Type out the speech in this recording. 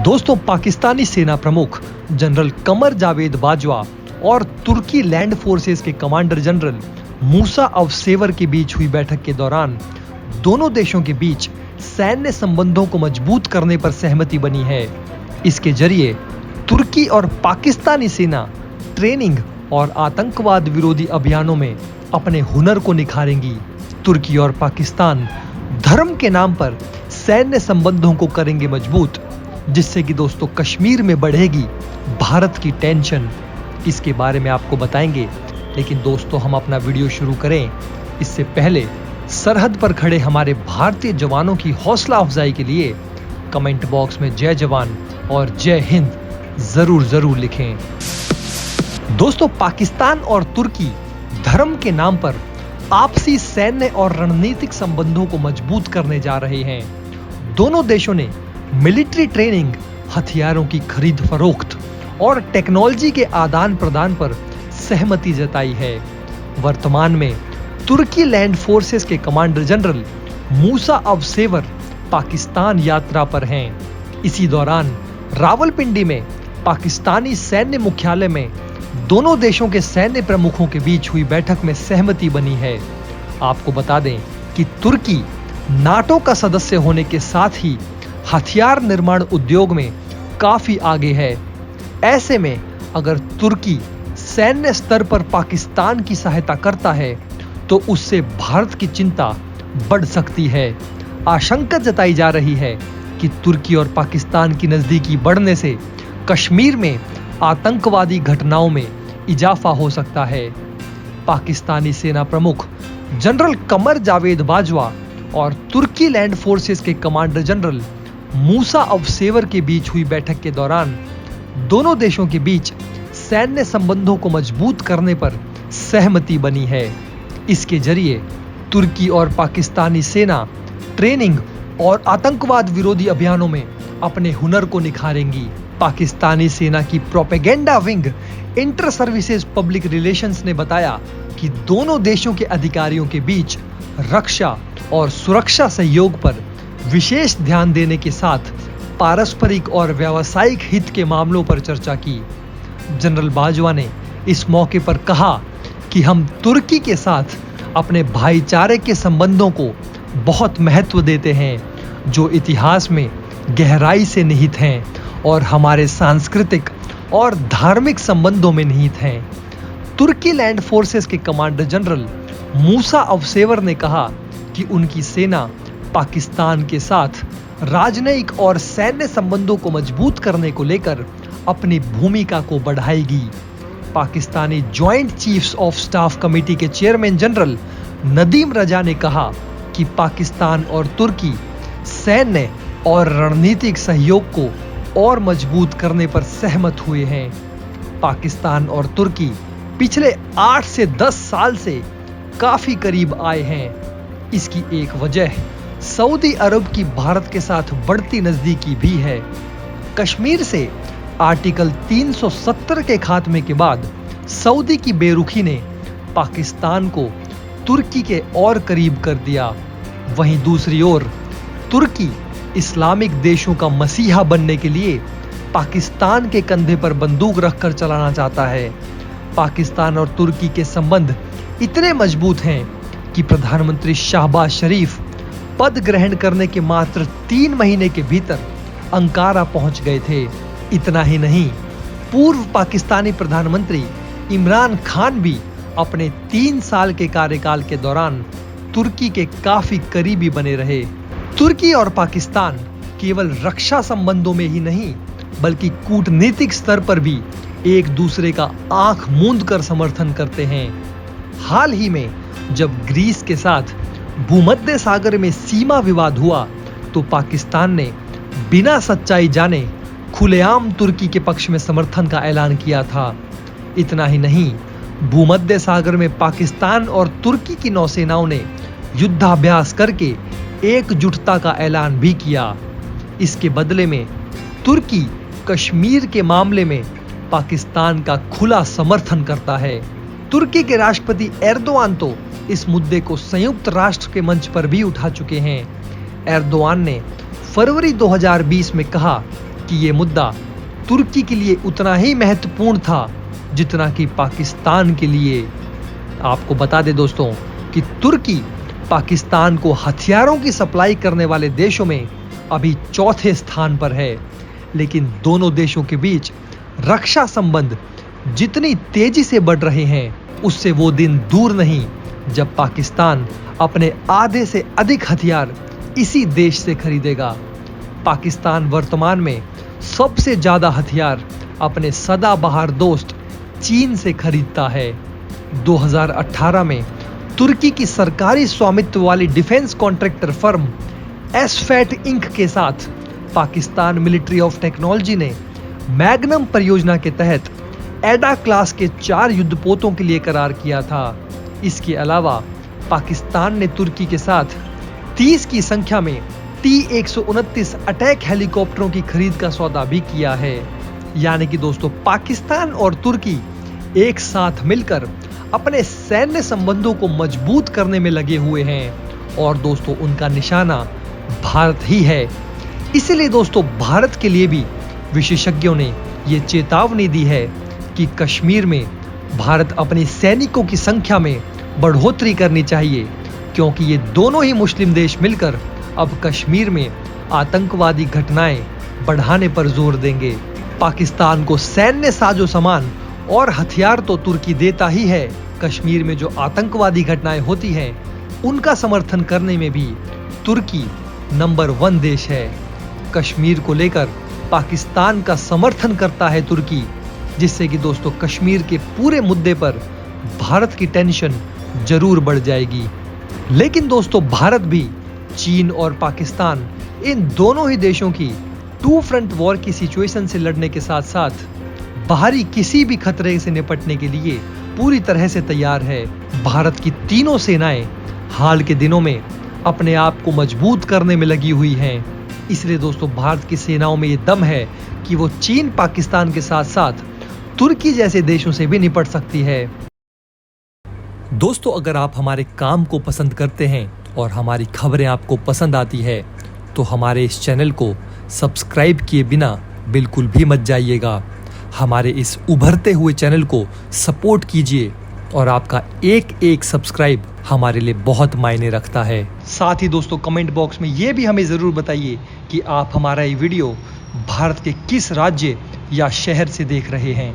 दोस्तों, पाकिस्तानी सेना प्रमुख जनरल कमर जावेद बाजवा और तुर्की लैंड फोर्सेस के कमांडर जनरल मूसा अवसेवर के बीच हुई बैठक के दौरान दोनों देशों के बीच सैन्य संबंधों को मजबूत करने पर सहमति बनी है। इसके जरिए तुर्की और पाकिस्तानी सेना ट्रेनिंग और आतंकवाद विरोधी अभियानों में अपने हुनर को निखारेंगी। तुर्की और पाकिस्तान धर्म के नाम पर सैन्य संबंधों को करेंगे मजबूत, जिससे कि दोस्तों कश्मीर में बढ़ेगी भारत की टेंशन। इसके बारे में आपको बताएंगे, लेकिन दोस्तों हम अपना वीडियो शुरू करें इससे पहले सरहद पर खड़े हमारे भारतीय जवानों की हौसला अफजाई के लिए कमेंट बॉक्स में जय जवान और जय हिंद जरूर लिखें। दोस्तों, पाकिस्तान और तुर्की धर्म के नाम पर आपसी सैन्य और रणनीतिक संबंधों को मजबूत करने जा रहे हैं। दोनों देशों ने मिलिट्री ट्रेनिंग, हथियारों की खरीद फरोख्त और टेक्नोलॉजी के आदान प्रदान पर सहमति जताई है। वर्तमान में तुर्की लैंड फोर्सेस के कमांडर जनरल मूसा अवसेवर पाकिस्तान यात्रा पर हैं। इसी दौरान रावलपिंडी में पाकिस्तानी सैन्य मुख्यालय में दोनों देशों के सैन्य प्रमुखों के बीच हुई बैठक में सहमति बनी है। आपको बता दें कि तुर्की नाटो का सदस्य होने के साथ ही हथियार निर्माण उद्योग में काफी आगे है। ऐसे में अगर तुर्की सैन्य स्तर पर पाकिस्तान की सहायता करता है तो उससे भारत की चिंता बढ़ सकती है। आशंका जताई जा रही है कि तुर्की और पाकिस्तान की नजदीकी बढ़ने से कश्मीर में आतंकवादी घटनाओं में इजाफा हो सकता है। पाकिस्तानी सेना प्रमुख जनरल कमर जावेद बाजवा और तुर्की लैंड फोर्सेस के कमांडर जनरल मूसा अवसेवर के बीच हुई बैठक के दौरान दोनों देशों के बीच सैन्य संबंधों को मजबूत करने पर सहमति बनी है। इसके जरिए तुर्की और पाकिस्तानी सेना ट्रेनिंग और आतंकवाद विरोधी अभियानों में अपने हुनर को निखारेंगी। पाकिस्तानी सेना की propaganda wing inter services public relations ने बताया कि दोनों देशों के अधिकारियों के बीच रक्षा और सुरक्षा सहयोग पर विशेष ध्यान देने के साथ पारस्परिक और व्यावसायिक हित के मामलों पर चर्चा की। जनरल बाजवा ने इस मौके पर कहा कि हम तुर्की के साथ अपने भाईचारे के संबंधों को बहुत महत्व देते हैं, जो इतिहास में गहराई से निहित हैं और हमारे सांस्कृतिक और धार्मिक संबंधों में निहित हैं। तुर्की लैंड फोर्सेस के कमांडर जनरल मूसा अवसेवर ने कहा कि उनकी सेना पाकिस्तान के साथ राजनयिक और सैन्य संबंधों को मजबूत करने को लेकर अपनी भूमिका को बढ़ाएगी। Pakistani joint chiefs of staff committee के चेयरमैन जनरल नदीम रजा ने कहा कि पाकिस्तान और तुर्की सैन्य और रणनीतिक सहयोग को और मजबूत करने पर सहमत हुए हैं। पाकिस्तान और तुर्की पिछले 8 से 10 साल से काफी करीब आए हैं। इसकी एक वजह सऊदी अरब की भारत के साथ बढ़ती नजदीकी भी है। कश्मीर से आर्टिकल 370 के खात्मे के बाद सऊदी की बेरुखी ने पाकिस्तान को तुर्की के और करीब कर दिया। वहीं दूसरी ओर तुर्की इस्लामिक देशों का मसीहा बनने के लिए पाकिस्तान के कंधे पर बंदूक रखकर चलाना चाहता है। पाकिस्तान और तुर्की के संबंध इतने मजबूत हैं कि प्रधानमंत्री शाहबाज शरीफ पद ग्रहण करने के मात्र 3 महीने के भीतर अंकारा पहुंच गए थे। इतना ही नहीं, पूर्व पाकिस्तानी प्रधानमंत्री इमरान खान भी अपने 3 साल के कार्यकाल के दौरान तुर्की के काफी करीबी बने रहे। तुर्की और पाकिस्तान केवल रक्षा संबंधों में ही नहीं, बल्कि कूटनीतिक स्तर पर भी एक दूसरे का आंख मूंद कर समर्थन करते हैं। हाल ही में जब ग्रीस के साथ भूमध्य सागर में सीमा विवाद हुआ तो पाकिस्तान ने बिना सच्चाई जाने खुलेआम तुर्की के पक्ष में समर्थन का ऐलान किया था। इतना ही नहीं, भूमध्य सागर में पाकिस्तान और तुर्की की नौसेनाओं ने युद्धाभ्यास करके एकजुटता का ऐलान भी किया। इसके बदले में तुर्की कश्मीर के मामले में पाकिस्तान का खुला समर्थन करता है। तुर्की के राष्ट्रपति एर्दोआन तो इस मुद्दे को संयुक्त राष्ट्र के मंच पर भी उठा चुके हैं। एर्दोआन ने फरवरी 2020 में कहा कि ये मुद्दा तुर्की के लिए उतना ही महत्वपूर्ण था जितना कि पाकिस्तान के लिए। आपको बता दें दोस्तों कि तुर्की पाकिस्तान को हथियारों की सप्लाई करने वाले देशों में अभी चौथे स्थान पर है, लेकिन दोनों देशों के बीच रक्षा संबंध जितनी तेजी से बढ़ रहे हैं उससे वो दिन दूर नहीं जब पाकिस्तान अपने आधे से अधिक हथियार इसी देश से खरीदेगा। पाकिस्तान वर्तमान में सबसे ज्यादा हथियार अपने सदाबहार दोस्त चीन से खरीदता है। 2018 में तुर्की की सरकारी स्वामित्व वाली डिफेंस कॉन्ट्रैक्टर फर्म एसफैट इंक के साथ पाकिस्तान मिलिट्री ऑफ टेक्नोलॉजी ने मैग्नम परियोजना के तहत एडा क्लास के 4 युद्धपोतों के लिए करार किया था। इसके अलावा पाकिस्तान ने तुर्की के साथ 30 की संख्या में T-129 अटैक हेलीकॉप्टरों की खरीद का सौदा भी किया है। यानी कि दोस्तों पाकिस्तान और तुर्की एक साथ मिलकर अपने सैन्य संबंधों को मजबूत करने में लगे हुए हैं और दोस्तों उनका निशाना भारत ही है। इसलिए दोस्तों भारत के लिए भी विशेषज्ञों ने ये चेतावनी दी है कि कश्मीर में भारत अपने सैनिकों की संख्या में बढ़ोतरी करनी चाहिए, क्योंकि ये दोनों ही मुस्लिम देश मिलकर अब कश्मीर में आतंकवादी घटनाएं बढ़ाने पर जोर देंगे। पाकिस्तान को सैन्य साजो सामान और हथियार तो तुर्की देता ही है, कश्मीर में जो आतंकवादी घटनाएं होती हैं उनका समर्थन करने में भी तुर्की नंबर 1 देश है। कश्मीर को लेकर पाकिस्तान का समर्थन करता है तुर्की, जिससे कि दोस्तों कश्मीर के पूरे मुद्दे पर भारत की टेंशन जरूर बढ़ जाएगी। लेकिन दोस्तों भारत भी चीन और पाकिस्तान इन दोनों ही देशों की 2 फ्रंट वॉर की सिचुएशन से लड़ने के साथ साथ बाहरी किसी भी खतरे से निपटने के लिए पूरी तरह से तैयार है। भारत की तीनों सेनाएं हाल के दिनों में अपने आप को मजबूत करने में लगी हुई हैं। इसलिए दोस्तों भारत की सेनाओं में ये दम है कि वो चीन पाकिस्तान के साथ साथ तुर्की जैसे देशों से भी निपट सकती है। दोस्तों अगर आप हमारे काम को पसंद करते हैं और हमारी खबरें आपको पसंद आती है तो हमारे इस चैनल को सब्सक्राइब किए बिना बिल्कुल भी मत जाइएगा। हमारे इस उभरते हुए चैनल को सपोर्ट कीजिए और आपका एक सब्सक्राइब हमारे लिए बहुत मायने रखता है। साथ ही दोस्तों कमेंट बॉक्स में ये भी हमें ज़रूर बताइए कि आप हमारा ये वीडियो भारत के किस राज्य या शहर से देख रहे हैं।